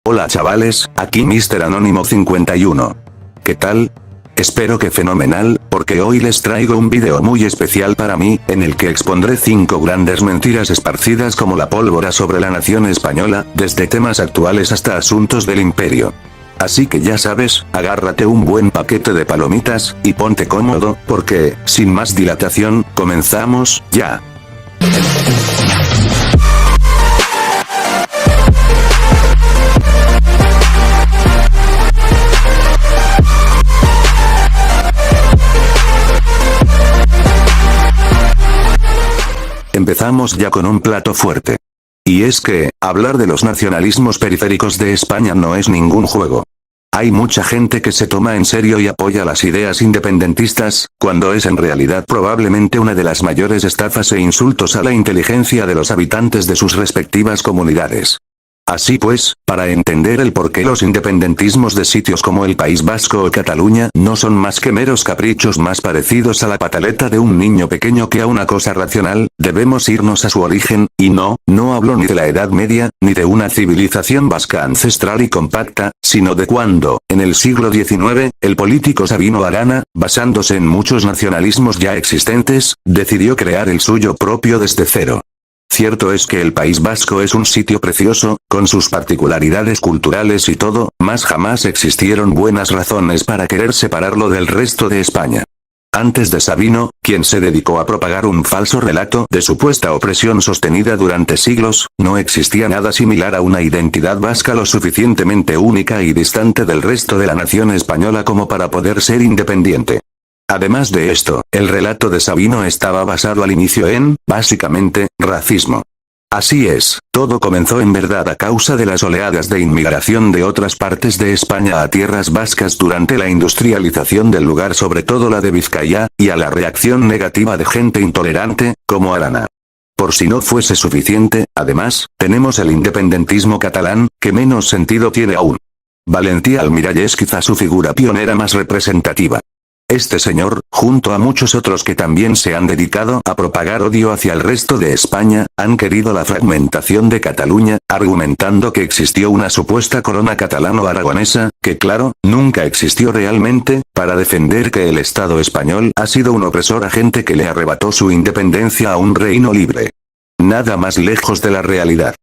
Hola chavales, aquí Mr. Anónimo 51. ¿Qué tal? Espero que fenomenal, porque hoy les traigo un video muy especial para mí, en el que expondré 5 grandes mentiras esparcidas como la pólvora sobre la nación española, desde temas actuales hasta asuntos del imperio. Así que ya sabes, agárrate un buen paquete de palomitas, y ponte cómodo, porque, sin más dilatación, comenzamos, ya. Empezamos ya con un plato fuerte. Y es que, hablar de los nacionalismos periféricos de España no es ningún juego. Hay mucha gente que se toma en serio y apoya las ideas independentistas, cuando es en realidad probablemente una de las mayores estafas e insultos a la inteligencia de los habitantes de sus respectivas comunidades. Así pues, para entender el por qué los independentismos de sitios como el País Vasco o Cataluña no son más que meros caprichos más parecidos a la pataleta de un niño pequeño que a una cosa racional, debemos irnos a su origen, y no hablo ni de la Edad Media, ni de una civilización vasca ancestral y compacta, sino de cuando, en el siglo XIX, el político Sabino Arana, basándose en muchos nacionalismos ya existentes, decidió crear el suyo propio desde cero. Cierto es que el País Vasco es un sitio precioso, con sus particularidades culturales y todo, mas jamás existieron buenas razones para querer separarlo del resto de España. Antes de Sabino, quien se dedicó a propagar un falso relato de supuesta opresión sostenida durante siglos, no existía nada similar a una identidad vasca lo suficientemente única y distante del resto de la nación española como para poder ser independiente. Además de esto, el relato de Sabino estaba basado al inicio en, básicamente, racismo. Así es, todo comenzó en verdad a causa de las oleadas de inmigración de otras partes de España a tierras vascas durante la industrialización del lugar, sobre todo la de Vizcaya, y a la reacción negativa de gente intolerante, como Arana. Por si no fuese suficiente, además, tenemos el independentismo catalán, que menos sentido tiene aún. Valentí Almirall es quizá su figura pionera más representativa. Este señor, junto a muchos otros que también se han dedicado a propagar odio hacia el resto de España, han querido la fragmentación de Cataluña, argumentando que existió una supuesta corona catalano-aragonesa, que claro, nunca existió realmente, para defender que el Estado español ha sido un opresor agente que le arrebató su independencia a un reino libre. Nada más lejos de la realidad.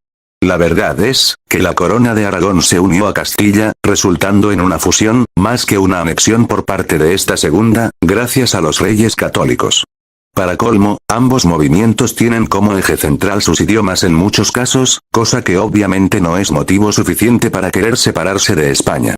La verdad es, que la corona de Aragón se unió a Castilla, resultando en una fusión, más que una anexión por parte de esta segunda, gracias a los reyes católicos. Para colmo, ambos movimientos tienen como eje central sus idiomas en muchos casos, cosa que obviamente no es motivo suficiente para querer separarse de España.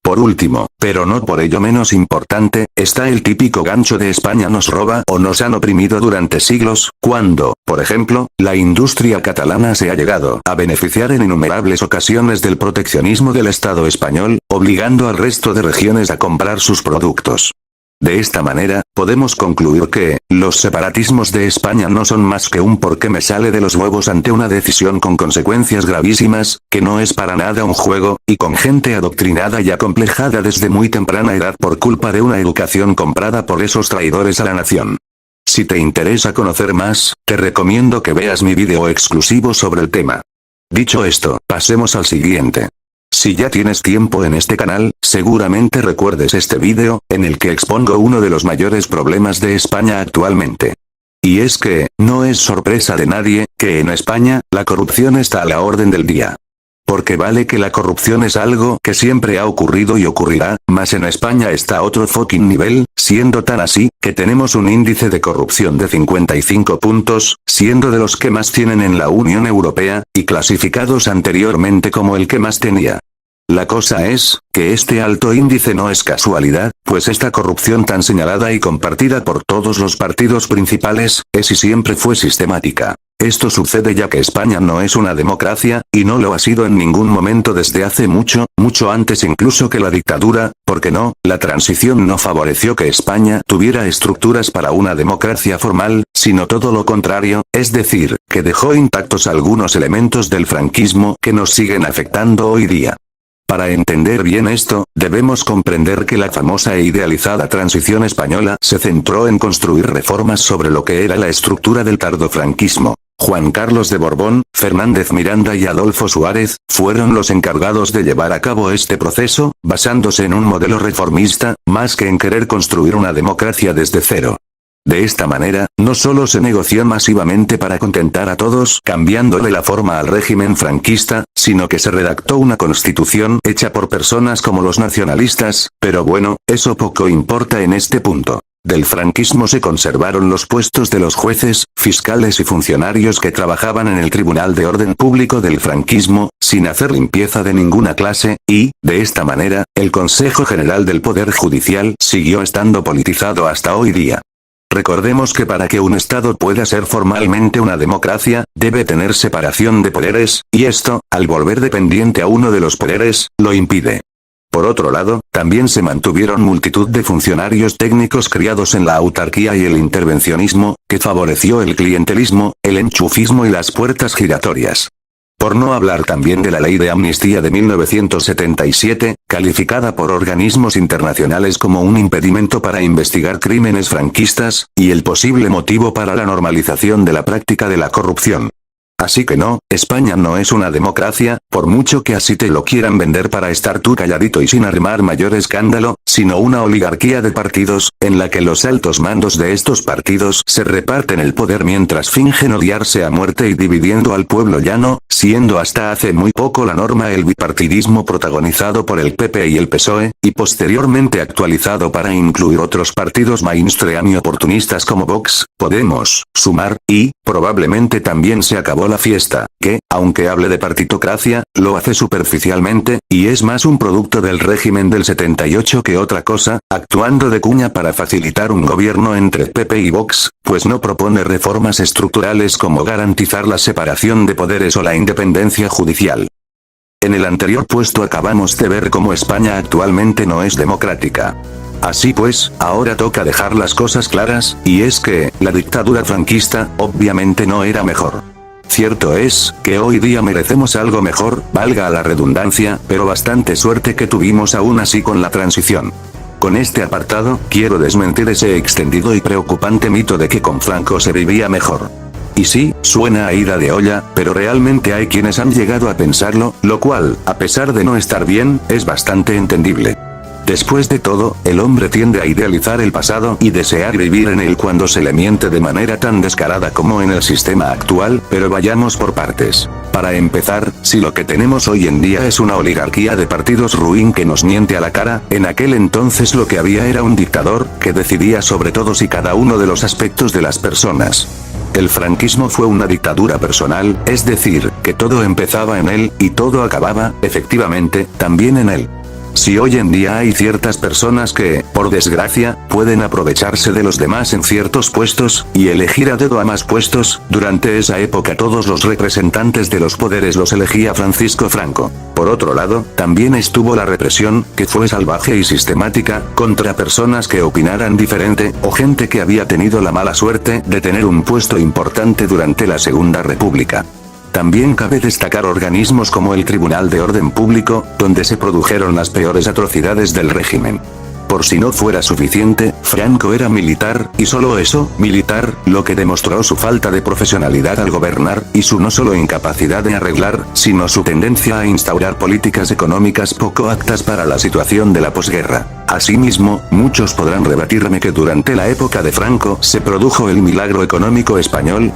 Por último, pero no por ello menos importante, está el típico gancho de España nos roba o nos han oprimido durante siglos, cuando, por ejemplo, la industria catalana se ha llegado a beneficiar en innumerables ocasiones del proteccionismo del Estado español, obligando al resto de regiones a comprar sus productos. De esta manera, podemos concluir que, los separatismos de España no son más que un porque me sale de los huevos ante una decisión con consecuencias gravísimas, que no es para nada un juego, y con gente adoctrinada y acomplejada desde muy temprana edad por culpa de una educación comprada por esos traidores a la nación. Si te interesa conocer más, te recomiendo que veas mi video exclusivo sobre el tema. Dicho esto, pasemos al siguiente. Si ya tienes tiempo en este canal, seguramente recuerdes este vídeo, en el que expongo uno de los mayores problemas de España actualmente. Y es que, no es sorpresa de nadie, que en España, la corrupción está a la orden del día. Porque vale que la corrupción es algo que siempre ha ocurrido y ocurrirá, mas en España está a otro fucking nivel, siendo tan así, que tenemos un índice de corrupción de 55 puntos, siendo de los que más tienen en la Unión Europea, y clasificados anteriormente como el que más tenía. La cosa es, que este alto índice no es casualidad, pues esta corrupción tan señalada y compartida por todos los partidos principales, es y siempre fue sistemática. Esto sucede ya que España no es una democracia, y no lo ha sido en ningún momento desde hace mucho, mucho antes incluso que la dictadura, porque no, la transición no favoreció que España tuviera estructuras para una democracia formal, sino todo lo contrario, es decir, que dejó intactos algunos elementos del franquismo que nos siguen afectando hoy día. Para entender bien esto, debemos comprender que la famosa e idealizada transición española se centró en construir reformas sobre lo que era la estructura del tardofranquismo. Juan Carlos de Borbón, Fernández Miranda y Adolfo Suárez, fueron los encargados de llevar a cabo este proceso, basándose en un modelo reformista, más que en querer construir una democracia desde cero. De esta manera, no solo se negoció masivamente para contentar a todos, cambiándole la forma al régimen franquista, sino que se redactó una constitución hecha por personas como los nacionalistas, pero bueno, eso poco importa en este punto. Del franquismo se conservaron los puestos de los jueces, fiscales y funcionarios que trabajaban en el Tribunal de Orden Público del franquismo, sin hacer limpieza de ninguna clase, y, de esta manera, el Consejo General del Poder Judicial siguió estando politizado hasta hoy día. Recordemos que para que un Estado pueda ser formalmente una democracia, debe tener separación de poderes, y esto, al volver dependiente a uno de los poderes, lo impide. Por otro lado, también se mantuvieron multitud de funcionarios técnicos criados en la autarquía y el intervencionismo, que favoreció el clientelismo, el enchufismo y las puertas giratorias. Por no hablar también de la Ley de Amnistía de 1977, calificada por organismos internacionales como un impedimento para investigar crímenes franquistas, y el posible motivo para la normalización de la práctica de la corrupción. Así que no, España no es una democracia, por mucho que así te lo quieran vender para estar tú calladito y sin armar mayor escándalo, sino una oligarquía de partidos, en la que los altos mandos de estos partidos se reparten el poder mientras fingen odiarse a muerte y dividiendo al pueblo llano, siendo hasta hace muy poco la norma el bipartidismo protagonizado por el PP y el PSOE, y posteriormente actualizado para incluir otros partidos mainstream y oportunistas como Vox, Podemos, Sumar, y, probablemente también se acabó la fiesta, que, aunque hable de partitocracia, lo hace superficialmente, y es más un producto del régimen del 78 que otra cosa, actuando de cuña para facilitar un gobierno entre PP y Vox, pues no propone reformas estructurales como garantizar la separación de poderes o la independencia judicial. En el anterior puesto acabamos de ver cómo España actualmente no es democrática. Así pues, ahora toca dejar las cosas claras, y es que, la dictadura franquista, obviamente no era mejor. Cierto es, que hoy día merecemos algo mejor, valga la redundancia, pero bastante suerte que tuvimos aún así con la transición. Con este apartado, quiero desmentir ese extendido y preocupante mito de que con Franco se vivía mejor. Y sí, suena a ida de olla, pero realmente hay quienes han llegado a pensarlo, lo cual, a pesar de no estar bien, es bastante entendible. Después de todo, el hombre tiende a idealizar el pasado y desear vivir en él cuando se le miente de manera tan descarada como en el sistema actual, pero vayamos por partes. Para empezar, si lo que tenemos hoy en día es una oligarquía de partidos ruin que nos miente a la cara, en aquel entonces lo que había era un dictador, que decidía sobre todos y cada uno de los aspectos de las personas. El franquismo fue una dictadura personal, es decir, que todo empezaba en él, y todo acababa, efectivamente, también en él. Si hoy en día hay ciertas personas que, por desgracia, pueden aprovecharse de los demás en ciertos puestos, y elegir a dedo a más puestos, durante esa época todos los representantes de los poderes los elegía Francisco Franco. Por otro lado, también estuvo la represión, que fue salvaje y sistemática, contra personas que opinaran diferente, o gente que había tenido la mala suerte de tener un puesto importante durante la Segunda República. También cabe destacar organismos como el Tribunal de Orden Público, donde se produjeron las peores atrocidades del régimen. Por si no fuera suficiente, Franco era militar, y solo eso, militar, lo que demostró su falta de profesionalidad al gobernar, y su no solo incapacidad de arreglar, sino su tendencia a instaurar políticas económicas poco aptas para la situación de la posguerra. Asimismo, muchos podrán rebatirme que durante la época de Franco se produjo el milagro económico español,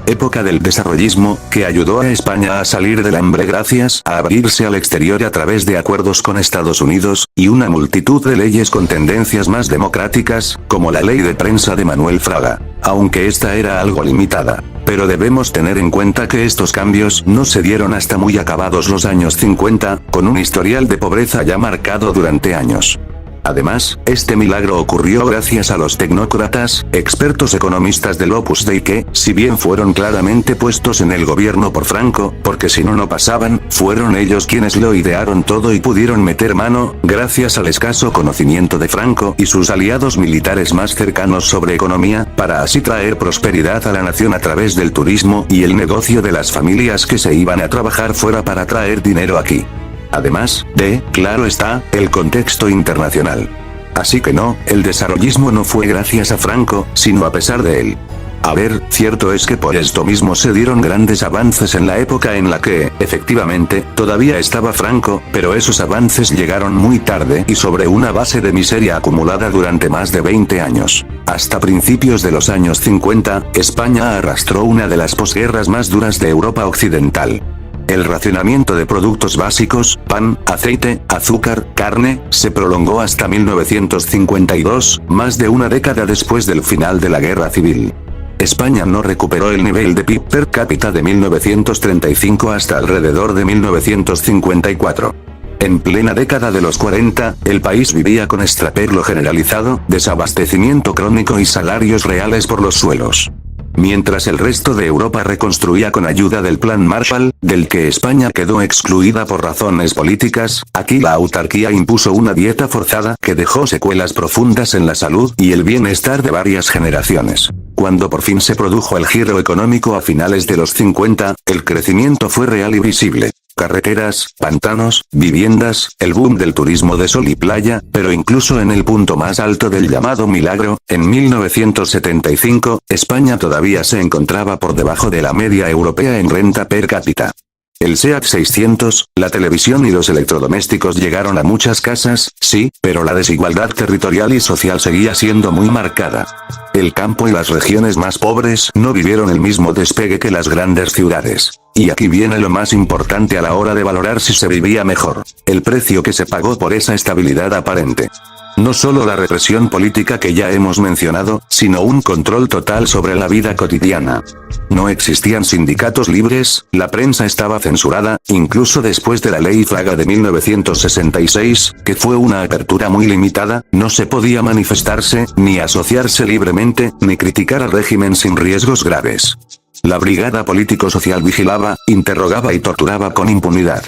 época del desarrollismo, que ayudó a España a salir del hambre gracias a abrirse al exterior a través de acuerdos con Estados Unidos, y una multitud de leyes con tendencias más democráticas, como la ley de prensa de Manuel Fraga, aunque esta era algo limitada. Pero debemos tener en cuenta que estos cambios no se dieron hasta muy acabados los años 50, con un historial de pobreza ya marcado durante años. Además, este milagro ocurrió gracias a los tecnócratas, expertos economistas del Opus Dei que, si bien fueron claramente puestos en el gobierno por Franco, porque si no pasaban, fueron ellos quienes lo idearon todo y pudieron meter mano, gracias al escaso conocimiento de Franco y sus aliados militares más cercanos sobre economía, para así traer prosperidad a la nación a través del turismo y el negocio de las familias que se iban a trabajar fuera para traer dinero aquí. Además de, claro está, el contexto internacional. Así que no, el desarrollismo no fue gracias a Franco, sino a pesar de él. A ver, cierto es que por esto mismo se dieron grandes avances en la época en la que, efectivamente, todavía estaba Franco, pero esos avances llegaron muy tarde y sobre una base de miseria acumulada durante más de 20 años. Hasta principios de los años 50, España arrastró una de las posguerras más duras de Europa occidental. El racionamiento de productos básicos, pan, aceite, azúcar, carne, se prolongó hasta 1952, más de una década después del final de la Guerra Civil. España no recuperó el nivel de PIB per cápita de 1935 hasta alrededor de 1954. En plena década de los 40, el país vivía con extraperlo generalizado, desabastecimiento crónico y salarios reales por los suelos. Mientras el resto de Europa reconstruía con ayuda del Plan Marshall, del que España quedó excluida por razones políticas, aquí la autarquía impuso una dieta forzada que dejó secuelas profundas en la salud y el bienestar de varias generaciones. Cuando por fin se produjo el giro económico a finales de los 50, el crecimiento fue real y visible. Carreteras, pantanos, viviendas, el boom del turismo de sol y playa, pero incluso en el punto más alto del llamado milagro, en 1975, España todavía se encontraba por debajo de la media europea en renta per cápita. El SEAT 600, la televisión y los electrodomésticos llegaron a muchas casas, sí, pero la desigualdad territorial y social seguía siendo muy marcada. El campo y las regiones más pobres no vivieron el mismo despegue que las grandes ciudades. Y aquí viene lo más importante a la hora de valorar si se vivía mejor: el precio que se pagó por esa estabilidad aparente. No solo la represión política que ya hemos mencionado, sino un control total sobre la vida cotidiana. No existían sindicatos libres, la prensa estaba censurada, incluso después de la Ley Fraga de 1966, que fue una apertura muy limitada, no se podía manifestarse, ni asociarse libremente, ni criticar al régimen sin riesgos graves. La brigada político-social vigilaba, interrogaba y torturaba con impunidad.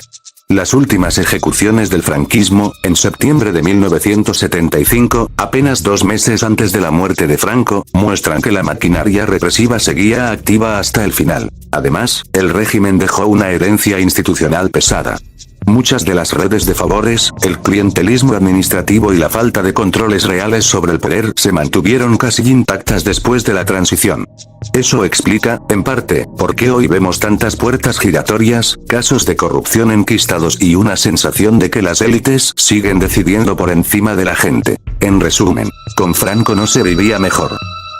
Las últimas ejecuciones del franquismo, en septiembre de 1975, apenas 2 meses antes de la muerte de Franco, muestran que la maquinaria represiva seguía activa hasta el final. Además, el régimen dejó una herencia institucional pesada. Muchas de las redes de favores, el clientelismo administrativo y la falta de controles reales sobre el poder se mantuvieron casi intactas después de la transición. Eso explica, en parte, por qué hoy vemos tantas puertas giratorias, casos de corrupción enquistados y una sensación de que las élites siguen decidiendo por encima de la gente. En resumen, con Franco no se vivía mejor.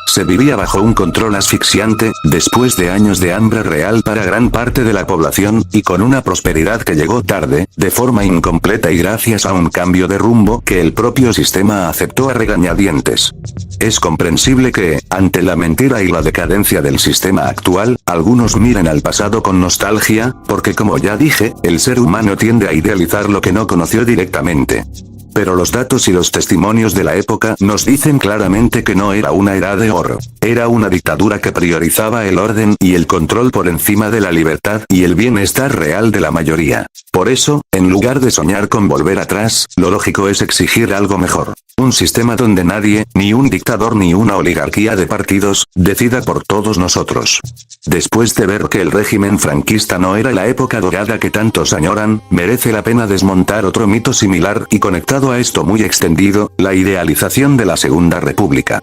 Se vivía bajo un control asfixiante, después de años de hambre real para gran parte de la población, y con una prosperidad que llegó tarde, de forma incompleta y gracias a un cambio de rumbo que el propio sistema aceptó a regañadientes. Es comprensible que, ante la mentira y la decadencia del sistema actual, algunos miren al pasado con nostalgia, porque como ya dije, el ser humano tiende a idealizar lo que no conoció directamente. Pero los datos y los testimonios de la época nos dicen claramente que no era una era de oro. Era una dictadura que priorizaba el orden y el control por encima de la libertad y el bienestar real de la mayoría. Por eso, en lugar de soñar con volver atrás, lo lógico es exigir algo mejor. Un sistema donde nadie, ni un dictador ni una oligarquía de partidos, decida por todos nosotros. Después de ver que el régimen franquista no era la época dorada que tantos añoran, merece la pena desmontar otro mito similar y conectado a esto muy extendido, la idealización de la Segunda República.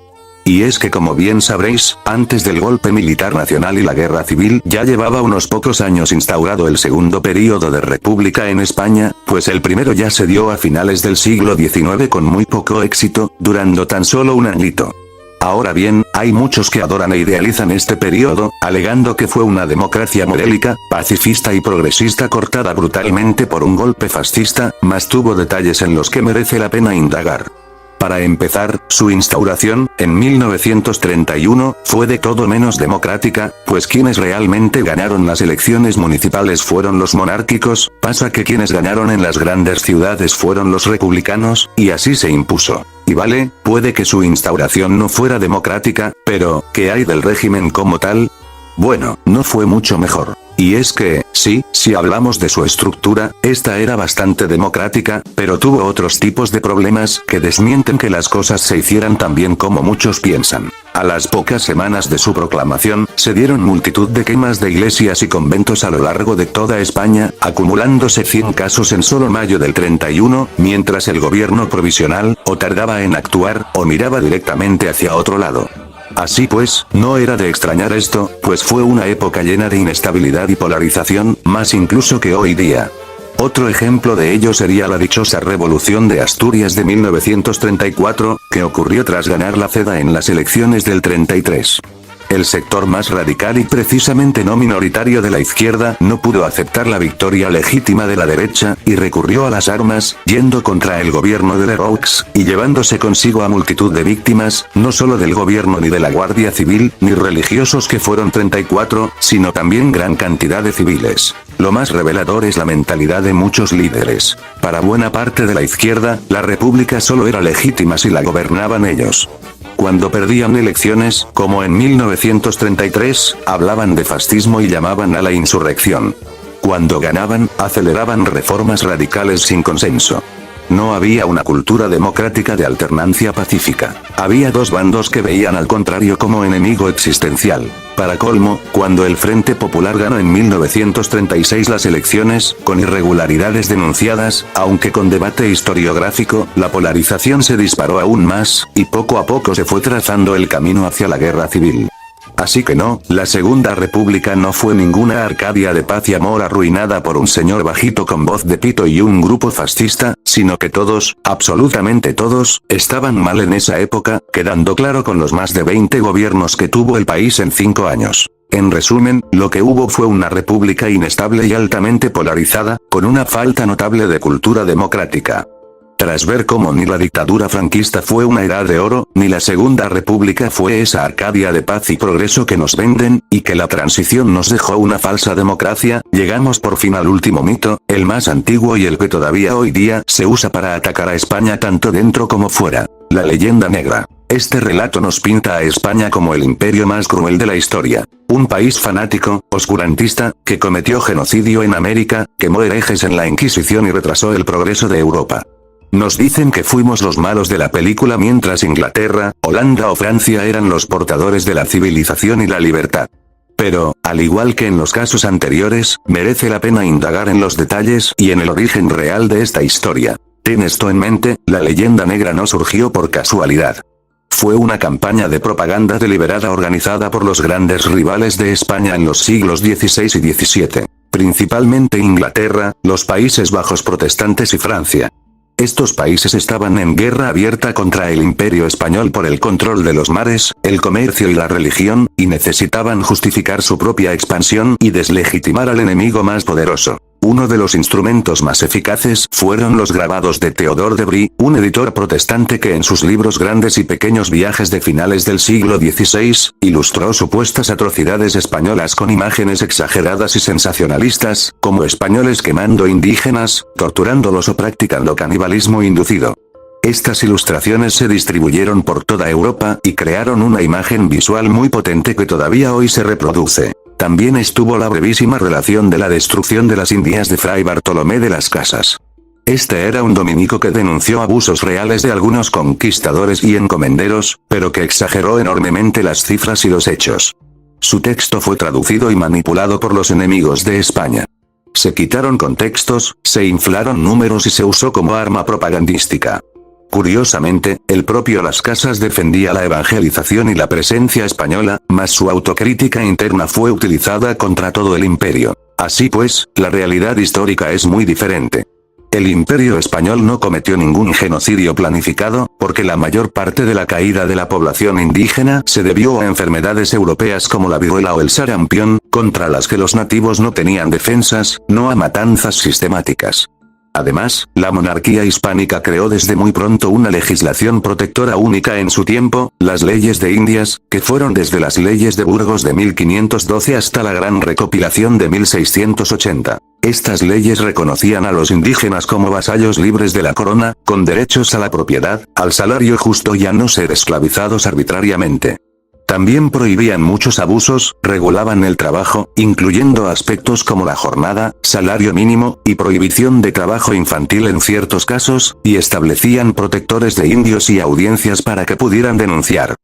Y es que como bien sabréis, antes del golpe militar nacional y la guerra civil ya llevaba unos pocos años instaurado el segundo período de república en España, pues el primero ya se dio a finales del siglo XIX con muy poco éxito, durando tan solo un añito. Ahora bien, hay muchos que adoran e idealizan este periodo, alegando que fue una democracia modélica, pacifista y progresista cortada brutalmente por un golpe fascista, mas tuvo detalles en los que merece la pena indagar. Para empezar, su instauración, en 1931, fue de todo menos democrática, pues quienes realmente ganaron las elecciones municipales fueron los monárquicos, pasa que quienes ganaron en las grandes ciudades fueron los republicanos, y así se impuso. Y vale, puede que su instauración no fuera democrática, pero, ¿qué hay del régimen como tal? Bueno, no fue mucho mejor. Y es que, sí, si hablamos de su estructura, esta era bastante democrática, pero tuvo otros tipos de problemas que desmienten que las cosas se hicieran tan bien como muchos piensan. A las pocas semanas de su proclamación, se dieron multitud de quemas de iglesias y conventos a lo largo de toda España, acumulándose 100 casos en solo mayo del 31, mientras el gobierno provisional, o tardaba en actuar, o miraba directamente hacia otro lado. Así pues, no era de extrañar esto, pues fue una época llena de inestabilidad y polarización, más incluso que hoy día. Otro ejemplo de ello sería la dichosa Revolución de Asturias de 1934, que ocurrió tras ganar la CEDA en las elecciones del 33. El sector más radical y precisamente no minoritario de la izquierda no pudo aceptar la victoria legítima de la derecha, y recurrió a las armas, yendo contra el gobierno de Leroux, y llevándose consigo a multitud de víctimas, no solo del gobierno ni de la Guardia Civil, ni religiosos que fueron 34, sino también gran cantidad de civiles. Lo más revelador es la mentalidad de muchos líderes. Para buena parte de la izquierda, la república solo era legítima si la gobernaban ellos. Cuando perdían elecciones, como en 1933, hablaban de fascismo y llamaban a la insurrección. Cuando ganaban, aceleraban reformas radicales sin consenso. No había una cultura democrática de alternancia pacífica. Había dos bandos que veían al contrario como enemigo existencial. Para colmo, cuando el Frente Popular ganó en 1936 las elecciones, con irregularidades denunciadas, aunque con debate historiográfico, la polarización se disparó aún más, y poco a poco se fue trazando el camino hacia la guerra civil. Así que no, la Segunda República no fue ninguna Arcadia de paz y amor arruinada por un señor bajito con voz de pito y un grupo fascista, sino que todos, absolutamente todos, estaban mal en esa época, quedando claro con los más de 20 gobiernos que tuvo el país en 5 años. En resumen, lo que hubo fue una república inestable y altamente polarizada, con una falta notable de cultura democrática. Tras ver cómo ni la dictadura franquista fue una edad de oro, ni la Segunda República fue esa Arcadia de paz y progreso que nos venden, y que la transición nos dejó una falsa democracia, llegamos por fin al último mito, el más antiguo y el que todavía hoy día se usa para atacar a España tanto dentro como fuera: la leyenda negra. Este relato nos pinta a España como el imperio más cruel de la historia. Un país fanático, oscurantista, que cometió genocidio en América, quemó herejes en la Inquisición y retrasó el progreso de Europa. Nos dicen que fuimos los malos de la película mientras Inglaterra, Holanda o Francia eran los portadores de la civilización y la libertad. Pero, al igual que en los casos anteriores, merece la pena indagar en los detalles y en el origen real de esta historia. Ten esto en mente, la leyenda negra no surgió por casualidad. Fue una campaña de propaganda deliberada organizada por los grandes rivales de España en los siglos XVI y XVII. Principalmente Inglaterra, los Países Bajos protestantes y Francia. Estos países estaban en guerra abierta contra el Imperio Español por el control de los mares, el comercio y la religión, y necesitaban justificar su propia expansión y deslegitimar al enemigo más poderoso. Uno de los instrumentos más eficaces fueron los grabados de Theodore de Bry, un editor protestante que en sus libros Grandes y Pequeños Viajes de finales del siglo XVI, ilustró supuestas atrocidades españolas con imágenes exageradas y sensacionalistas, como españoles quemando indígenas, torturándolos o practicando canibalismo inducido. Estas ilustraciones se distribuyeron por toda Europa y crearon una imagen visual muy potente que todavía hoy se reproduce. También estuvo la brevísima relación de la destrucción de las Indias de Fray Bartolomé de las Casas. Este era un dominico que denunció abusos reales de algunos conquistadores y encomenderos, pero que exageró enormemente las cifras y los hechos. Su texto fue traducido y manipulado por los enemigos de España. Se quitaron contextos, se inflaron números y se usó como arma propagandística. Curiosamente, el propio Las Casas defendía la evangelización y la presencia española, mas su autocrítica interna fue utilizada contra todo el imperio. Así pues, la realidad histórica es muy diferente. El imperio español no cometió ningún genocidio planificado, porque la mayor parte de la caída de la población indígena se debió a enfermedades europeas como la viruela o el sarampión, contra las que los nativos no tenían defensas, no a matanzas sistemáticas. Además, la monarquía hispánica creó desde muy pronto una legislación protectora única en su tiempo, las leyes de Indias, que fueron desde las leyes de Burgos de 1512 hasta la gran recopilación de 1680. Estas leyes reconocían a los indígenas como vasallos libres de la corona, con derechos a la propiedad, al salario justo y a no ser esclavizados arbitrariamente. También prohibían muchos abusos, regulaban el trabajo, incluyendo aspectos como la jornada, salario mínimo, y prohibición de trabajo infantil en ciertos casos, y establecían protectores de indios y audiencias para que pudieran denunciar.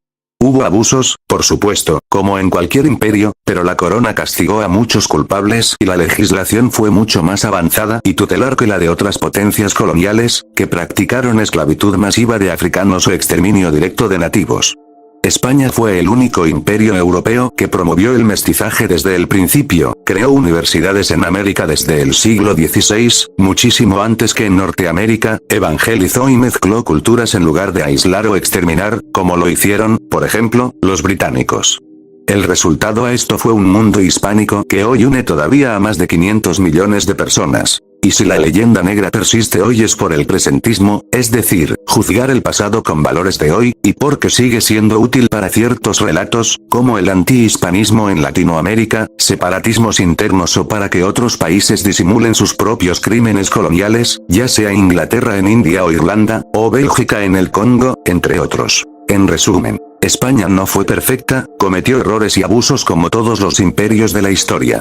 Hubo abusos, por supuesto, como en cualquier imperio, pero la corona castigó a muchos culpables y la legislación fue mucho más avanzada y tutelar que la de otras potencias coloniales, que practicaron esclavitud masiva de africanos o exterminio directo de nativos. España fue el único imperio europeo que promovió el mestizaje desde el principio, creó universidades en América desde el siglo XVI, muchísimo antes que en Norteamérica, evangelizó y mezcló culturas en lugar de aislar o exterminar, como lo hicieron, por ejemplo, los británicos. El resultado a esto fue un mundo hispánico que hoy une todavía a más de 500 millones de personas. Y si la leyenda negra persiste hoy es por el presentismo, es decir, juzgar el pasado con valores de hoy, y porque sigue siendo útil para ciertos relatos, como el antihispanismo en Latinoamérica, separatismos internos o para que otros países disimulen sus propios crímenes coloniales, ya sea Inglaterra en India o Irlanda, o Bélgica en el Congo, entre otros. En resumen, España no fue perfecta, cometió errores y abusos como todos los imperios de la historia.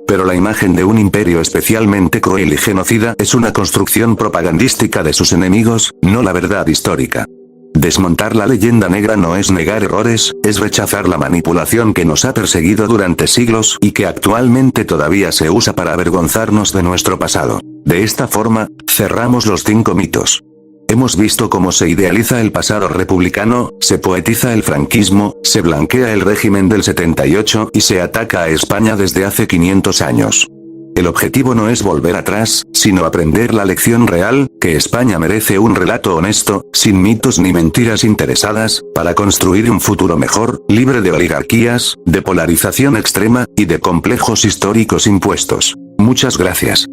Pero la imagen de un imperio especialmente cruel y genocida es una construcción propagandística de sus enemigos, no la verdad histórica. Desmontar la leyenda negra no es negar errores, es rechazar la manipulación que nos ha perseguido durante siglos y que actualmente todavía se usa para avergonzarnos de nuestro pasado. De esta forma, cerramos los 5 mitos. Hemos visto cómo se idealiza el pasado republicano, se poetiza el franquismo, se blanquea el régimen del 78 y se ataca a España desde hace 500 años. El objetivo no es volver atrás, sino aprender la lección real, que España merece un relato honesto, sin mitos ni mentiras interesadas, para construir un futuro mejor, libre de oligarquías, de polarización extrema, y de complejos históricos impuestos. Muchas gracias.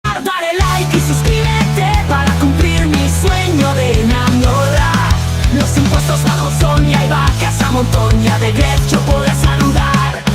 Dale like y suscríbete para cumplir mi sueño de enamorar. Los impuestos bajos son y hay vacas a montón y de Gref yo podré hacer